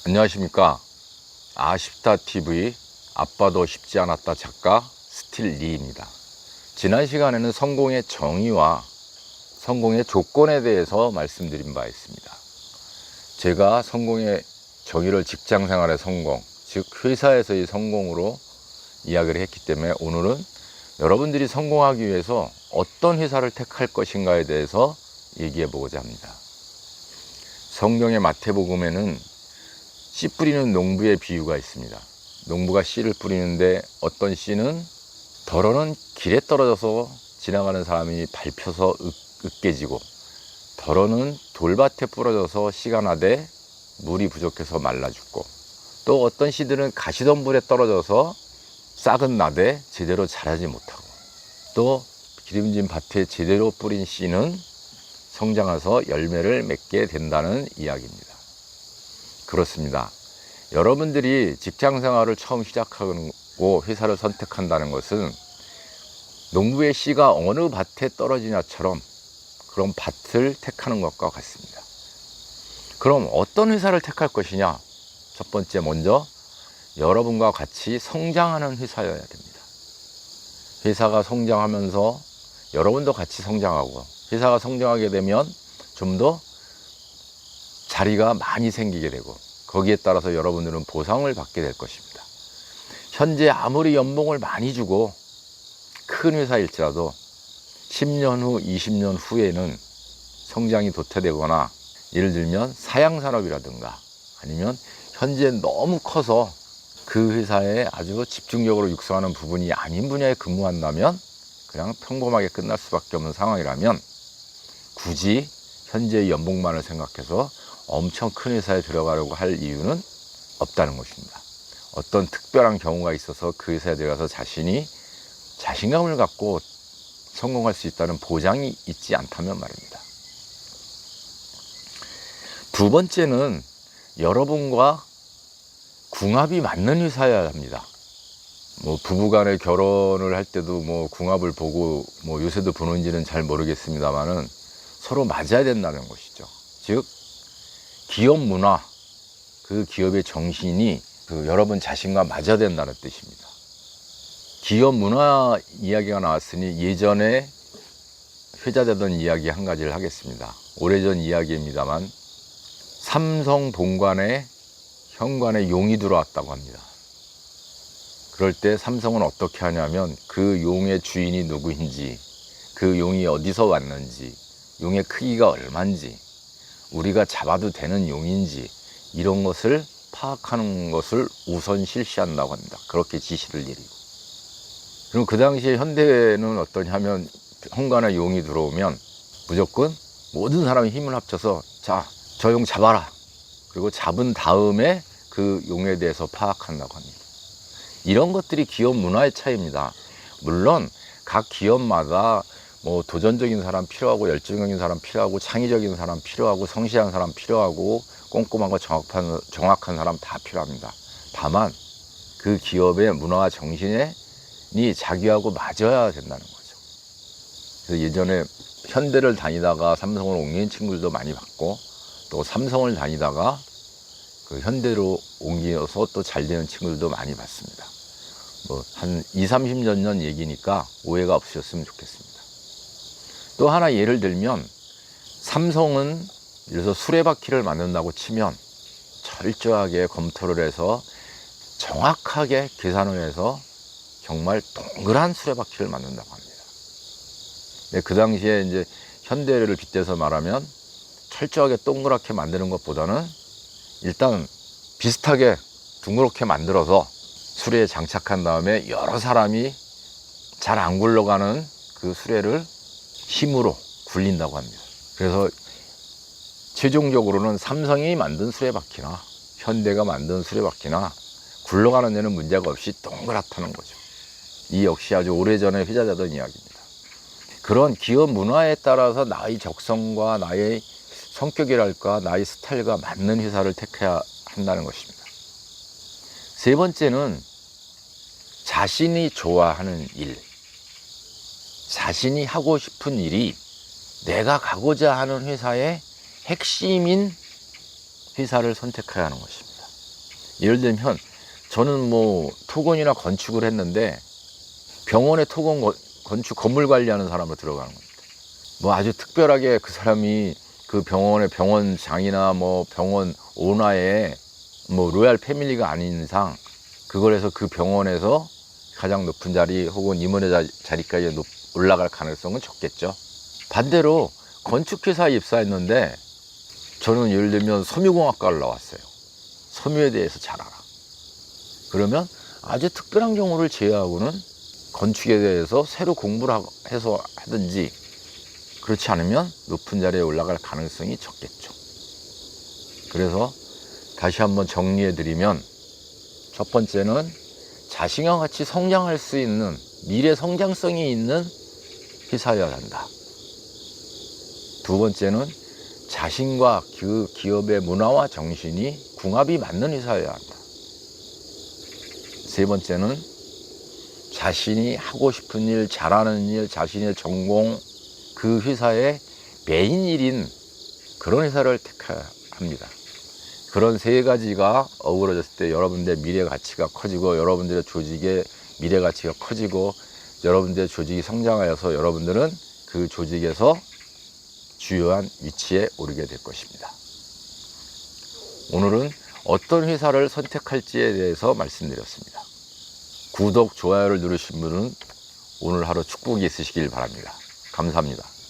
안녕하십니까. 아쉽다TV 아빠도 쉽지 않았다 작가 스틸리입니다. 지난 시간에는 성공의 정의와 성공의 조건에 대해서 말씀드린 바 있습니다. 제가 성공의 정의를 직장생활의 성공, 즉 회사에서의 성공으로 이야기를 했기 때문에 오늘은 여러분들이 성공하기 위해서 어떤 회사를 택할 것인가에 대해서 얘기해 보고자 합니다. 성경의 마태복음에는 씨 뿌리는 농부의 비유가 있습니다. 농부가 씨를 뿌리는데 어떤 씨는 덜어는 길에 떨어져서 지나가는 사람이 밟혀서 으깨지고, 덜어는 돌밭에 부러져서 씨가 나되 물이 부족해서 말라 죽고, 또 어떤 씨들은 가시덤불에 떨어져서 싹은 나되 제대로 자라지 못하고, 또 기름진 밭에 제대로 뿌린 씨는 성장해서 열매를 맺게 된다는 이야기입니다. 그렇습니다. 여러분들이 직장생활을 처음 시작하고 회사를 선택한다는 것은 농부의 씨가 어느 밭에 떨어지냐처럼 그런 밭을 택하는 것과 같습니다. 그럼 어떤 회사를 택할 것이냐? 첫 번째, 먼저 여러분과 같이 성장하는 회사여야 됩니다. 회사가 성장하면서 여러분도 같이 성장하고, 회사가 성장하게 되면 좀 더 자리가 많이 생기게 되고, 거기에 따라서 여러분들은 보상을 받게 될 것입니다. 현재 아무리 연봉을 많이 주고 큰 회사일지라도 10년 후, 20년 후에는 성장이 도태되거나, 예를 들면 사양산업이라든가 아니면 현재 너무 커서 그 회사에 아주 집중적으로 육성하는 부분이 아닌 분야에 근무한다면 그냥 평범하게 끝날 수밖에 없는 상황이라면, 굳이 현재의 연봉만을 생각해서 엄청 큰 회사에 들어가려고 할 이유는 없다는 것입니다. 어떤 특별한 경우가 있어서 그 회사에 들어가서 자신이 자신감을 갖고 성공할 수 있다는 보장이 있지 않다면 말입니다. 두 번째는 여러분과 궁합이 맞는 회사여야 합니다. 부부간에 결혼을 할 때도 궁합을 보고, 요새도 보는지는 잘 모르겠습니다만은 서로 맞아야 된다는 것이죠. 즉 기업 문화, 그 기업의 정신이 여러분 자신과 맞아야 된다는 뜻입니다. 기업 문화 이야기가 나왔으니 예전에 회자되던 이야기 한 가지를 하겠습니다. 오래전 이야기입니다만, 삼성 본관에 현관에 용이 들어왔다고 합니다. 그럴 때 삼성은 어떻게 하냐면, 그 용의 주인이 누구인지, 그 용이 어디서 왔는지, 용의 크기가 얼마인지, 우리가 잡아도 되는 용인지, 이런 것을 파악하는 것을 우선 실시한다고 합니다. 그렇게 지시를 내리고. 그럼 그 당시에 현대는 어떠냐 하면, 현관에 용이 들어오면 무조건 모든 사람이 힘을 합쳐서 자, 저 용 잡아라. 그리고 잡은 다음에 그 용에 대해서 파악한다고 합니다. 이런 것들이 기업 문화의 차이입니다. 물론 각 기업마다 도전적인 사람 필요하고, 열정적인 사람 필요하고, 창의적인 사람 필요하고, 성실한 사람 필요하고, 꼼꼼하고 정확한 사람 다 필요합니다. 다만 그 기업의 문화와 정신이 자기하고 맞아야 된다는 거죠. 그래서 예전에 현대를 다니다가 삼성을 옮긴 친구들도 많이 봤고, 또 삼성을 다니다가 그 현대로 옮겨서 또 잘 되는 친구들도 많이 봤습니다. 한 20-30년 전 얘기니까 오해가 없으셨으면 좋겠습니다. 또 하나 예를 들면, 삼성은 예를 들어서 수레바퀴를 만든다고 치면 철저하게 검토를 해서 정확하게 계산을 해서 정말 동그란 수레바퀴를 만든다고 합니다. 근데 그 당시에 이제 현대를 빗대서 말하면, 철저하게 동그랗게 만드는 것보다는 일단 비슷하게 둥그렇게 만들어서 수레에 장착한 다음에 여러 사람이 잘 안 굴러가는 그 수레를 힘으로 굴린다고 합니다. 그래서 최종적으로는 삼성이 만든 수레바퀴나 현대가 만든 수레바퀴나 굴러가는 데는 문제가 없이 동그랗다는 거죠. 이 역시 아주 오래전에 회자되던 이야기입니다. 그런 기업 문화에 따라서 나의 적성과 나의 성격이랄까, 나의 스타일과 맞는 회사를 택해야 한다는 것입니다. 세 번째는 자신이 좋아하는 일, 자신이 하고 싶은 일이 내가 가고자 하는 회사의 핵심인 회사를 선택해야 하는 것입니다. 예를 들면 저는 뭐 토건이나 건축을 했는데 병원의 토건 건축 건물 관리하는 사람으로 들어가는 겁니다. 뭐 아주 특별하게 그 사람이 그 병원의 병원장이나 뭐 병원 오너의 뭐 로얄 패밀리가 아닌 이상 그걸 해서 그 병원에서 가장 높은 자리 혹은 임원의 자리까지 올라갈 가능성은 적겠죠. 반대로 건축회사에 입사했는데 저는 예를 들면 섬유공학과를 나왔어요. 섬유에 대해서 잘 알아. 그러면 아주 특별한 경우를 제외하고는 건축에 대해서 새로 공부를 해서 하든지 그렇지 않으면 높은 자리에 올라갈 가능성이 적겠죠. 그래서 다시 한번 정리해 드리면 첫 번째는 자신과 같이 성장할 수 있는 미래 성장성이 있는 회사여야 한다. 두 번째는 자신과 그 기업의 문화와 정신이 궁합이 맞는 회사여야 한다. 세 번째는 자신이 하고 싶은 일, 잘하는 일, 자신의 전공, 그 회사의 메인 일인 그런 회사를 택해야 합니다. 그런 세 가지가 어우러졌을 때 여러분들의 미래 가치가 커지고 여러분들의 조직의 미래 가치가 커지고 여러분들의 조직이 성장하여서 여러분들은 그 조직에서 주요한 위치에 오르게 될 것입니다. 오늘은 어떤 회사를 선택할지에 대해서 말씀드렸습니다. 구독, 좋아요를 누르신 분은 오늘 하루 축복이 있으시길 바랍니다. 감사합니다.